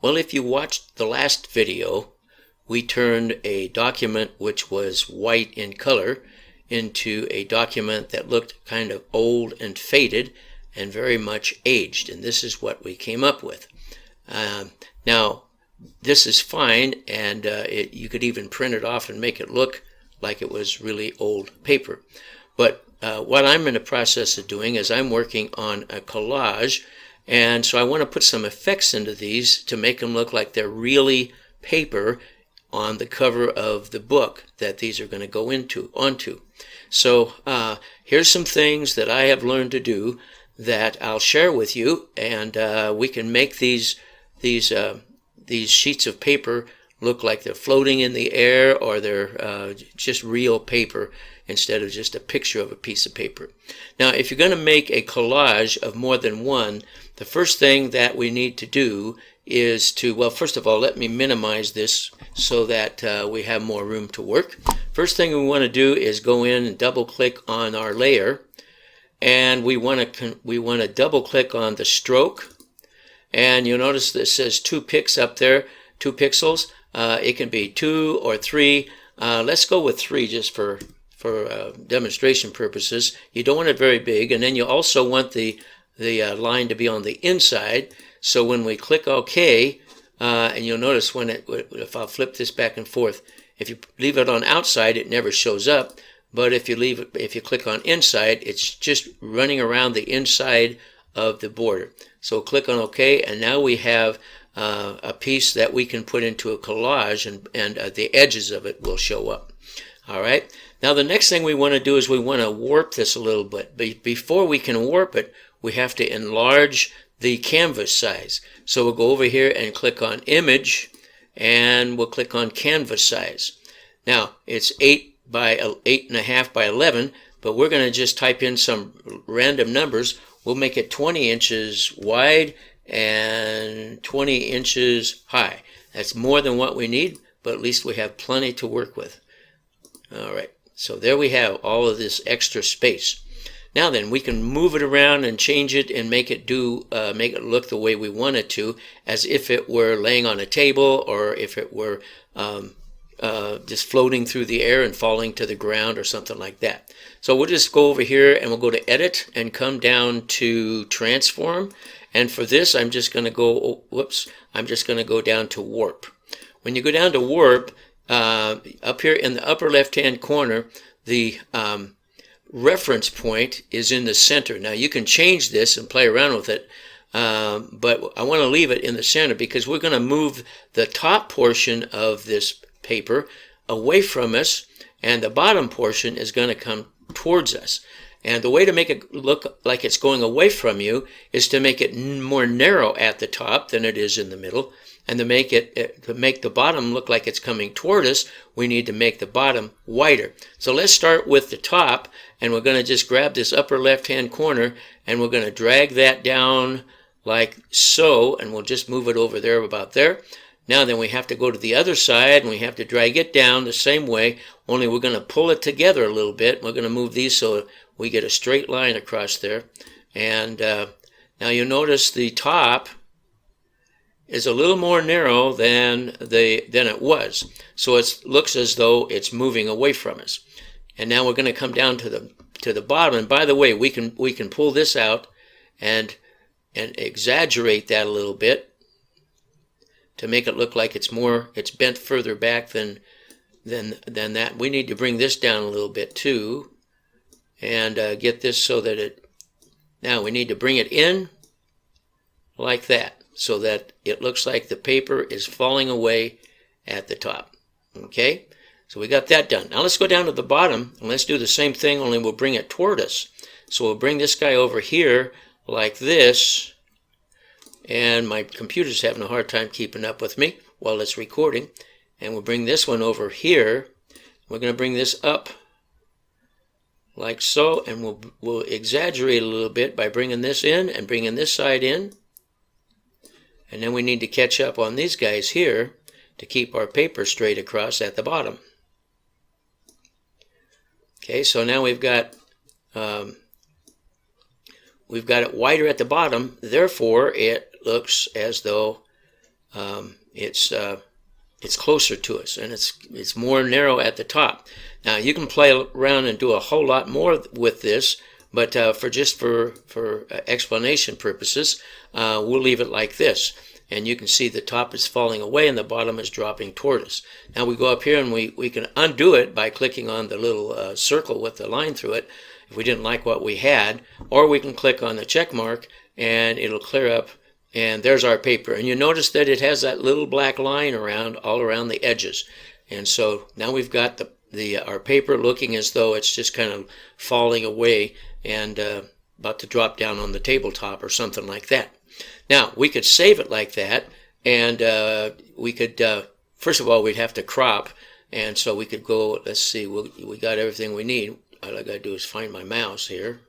Well, if you watched the last video, we turned a document which was white in color into a document that looked kind of old and faded and very much aged, and this is what we came up with. Now, this is fine, and you could even print it off and make it look like it was really old paper. But what I'm in the process of doing is I'm working on a collage, and so I want to put some effects into these to make them look like they're really paper on the cover of the book that these are going to go onto. So here's some things that I have learned to do that I'll share with you, and we can make these sheets of paper look like they're floating in the air, or they're just real paper instead of just a picture of a piece of paper. Now, if you're going to make a collage of more than one, the first thing that we need to do is to, well, first of all, let me minimize this so that we have more room to work. First thing we want to do is go in and double click on our layer, and we want to double click on the stroke, and you'll notice this says 2 pixels up there, 2 pixels. It can be 2 or 3. Let's go with 3 just for demonstration purposes. You don't want it very big, and then you also want the line to be on the inside. So when we click OK, and you'll notice if I'll flip this back and forth, if you leave it on outside, it never shows up. But if you click on inside, it's just running around the inside of the border. So click on OK, and now we have a piece that we can put into a collage, and the edges of it will show up. All right. Now the next thing we want to do is we want to warp this a little bit. But before we can warp it, we have to enlarge the canvas size. So we'll go over here and click on Image, and we'll click on Canvas Size. Now it's 8.5 by 11, but we're going to just type in some random numbers. We'll make it 20 inches wide and 20 inches high. That's more than what we need, but at least we have plenty to work with. All right, so there we have all of this extra space. Now then, we can move it around and change it and make it look the way we want it to, as if it were laying on a table, or if it were just floating through the air and falling to the ground or something like that. So we'll just go over here and we'll go to Edit and come down to Transform. And for this, I'm just going to go, I'm just going to go down to Warp. When you go down to Warp, up here in the upper left-hand corner, the reference point is in the center. Now you can change this and play around with it, but I want to leave it in the center because we're going to move the top portion of this paper away from us, and the bottom portion is going to come towards us. And the way to make it look like it's going away from you is to make it more narrow at the top than it is in the middle. And to make the bottom look like it's coming toward us, we need to make the bottom wider. So let's start with the top, and we're going to just grab this upper left-hand corner, and we're going to drag that down like so, and we'll just move it over there, about there. Now then we have to go to the other side, and we have to drag it down the same way, only we're going to pull it together a little bit. We're going to move these so we get a straight line across there. And now you'll notice the top is a little more narrow than it was. So it looks as though it's moving away from us. And now we're going to come down to the bottom. And by the way, we can pull this out and exaggerate that a little bit to make it look like it's bent further back than that. We need to bring this down a little bit too, and get this so that now we need to bring it in like that, so that it looks like the paper is falling away at the top. Okay, so we got that done. Now let's go down to the bottom and let's do the same thing, only we'll bring it toward us. So we'll bring this guy over here like this, and my computer's having a hard time keeping up with me while it's recording. And we'll bring this one over here. We're going to bring this up like so, and we'll exaggerate a little bit by bringing this in and bringing this side in. And then we need to catch up on these guys here to keep our paper straight across at the bottom. Okay, so now we've got it wider at the bottom, therefore it looks as though it's closer to us, and it's more narrow at the top. Now you can play around and do a whole lot more with this, but for explanation purposes, we'll leave it like this. And you can see the top is falling away and the bottom is dropping toward us. Now we go up here and we can undo it by clicking on the little circle with the line through it if we didn't like what we had, or we can click on the check mark and it'll clear up, and there's our paper. And you notice that it has that little black line all around the edges. And so now we've got our paper looking as though it's just kind of falling away and about to drop down on the tabletop or something like that. Now, we could save it like that, and we could, first of all, we'd have to crop, and so we could go, let's see, we got everything we need. All I got to do is find my mouse here.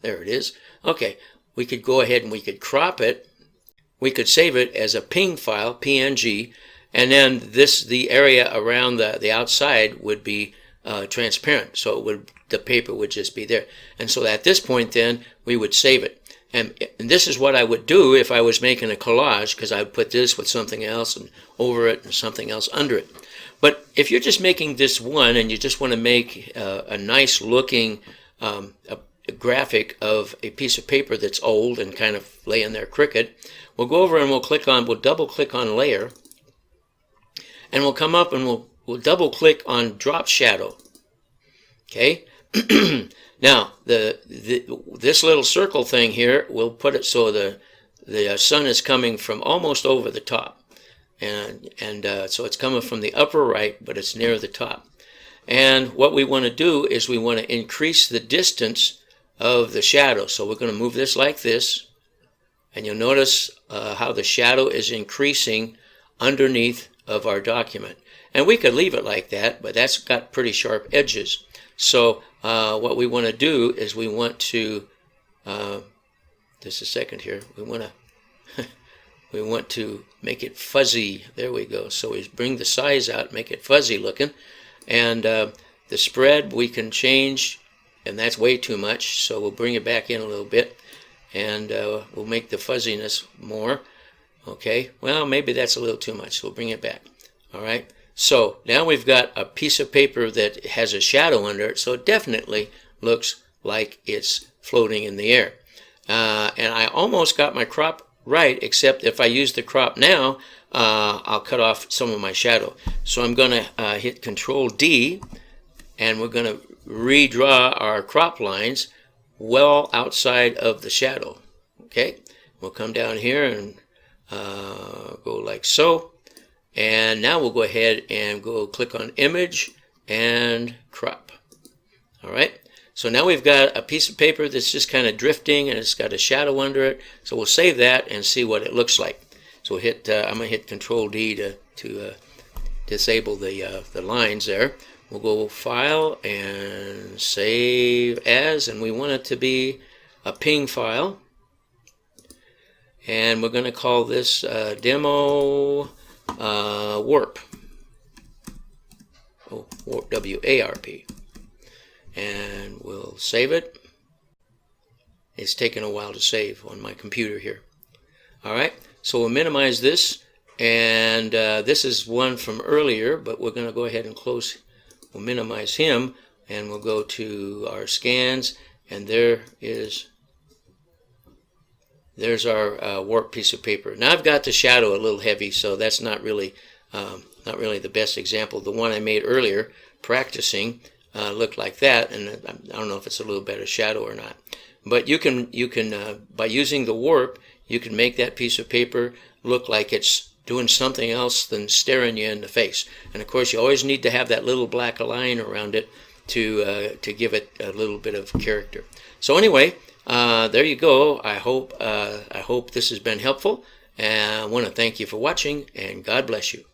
There it is. Okay, we could go ahead and we could crop it. We could save it as a PNG file, PNG, and then the area around the outside would be transparent, so the paper would just be there. And so at this point then, we would save it. And this is what I would do if I was making a collage, because I would put this with something else and over it and something else under it. But if you're just making this one and you just want to make a nice looking a graphic of a piece of paper that's old and kind of laying there crooked, we'll go over and we'll double click on layer, and we'll come up and we'll double click on drop shadow. Okay. Now, this little circle thing here, we'll put it so the sun is coming from almost over the top. And so it's coming from the upper right, but it's near the top. And what we want to do is we want to increase the distance of the shadow. So we're going to move this like this. And you'll notice how the shadow is increasing underneath of our document. And we could leave it like that, but that's got pretty sharp edges. So what we want to do is we want to, just a second here, we want to make it fuzzy. There we go. So we bring the size out, make it fuzzy looking. And the spread we can change, and that's way too much, so we'll bring it back in a little bit, and we'll make the fuzziness more. Okay, well, maybe that's a little too much, so we'll bring it back. All right. So now we've got a piece of paper that has a shadow under it, so it definitely looks like it's floating in the air. And I almost got my crop right, except if I use the crop now, I'll cut off some of my shadow. So I'm going to hit Control D, and we're going to redraw our crop lines well outside of the shadow. Okay, we'll come down here and go like so. And now we'll go ahead and go click on Image and Crop. All right. So now we've got a piece of paper that's just kind of drifting and it's got a shadow under it. So we'll save that and see what it looks like. So we'll hit. I'm going to hit Control D to disable the lines there. We'll go File and Save As, and we want it to be a PNG file. And we're going to call this demo. Warp, W-A-R-P, and we'll save it. It's taken a while to save on my computer here. Alright, so we'll minimize this, and this is one from earlier, but we're going to go ahead and close. We'll minimize him, and we'll go to our scans, and there's our warp piece of paper. Now I've got the shadow a little heavy, so that's not really the best example. The one I made earlier, practicing, looked like that, and I don't know if it's a little better shadow or not. But you can by using the warp, you can make that piece of paper look like it's doing something else than staring you in the face. And of course, you always need to have that little black line around it to give it a little bit of character. So anyway. There you go. I hope this has been helpful, and I want to thank you for watching, and God bless you.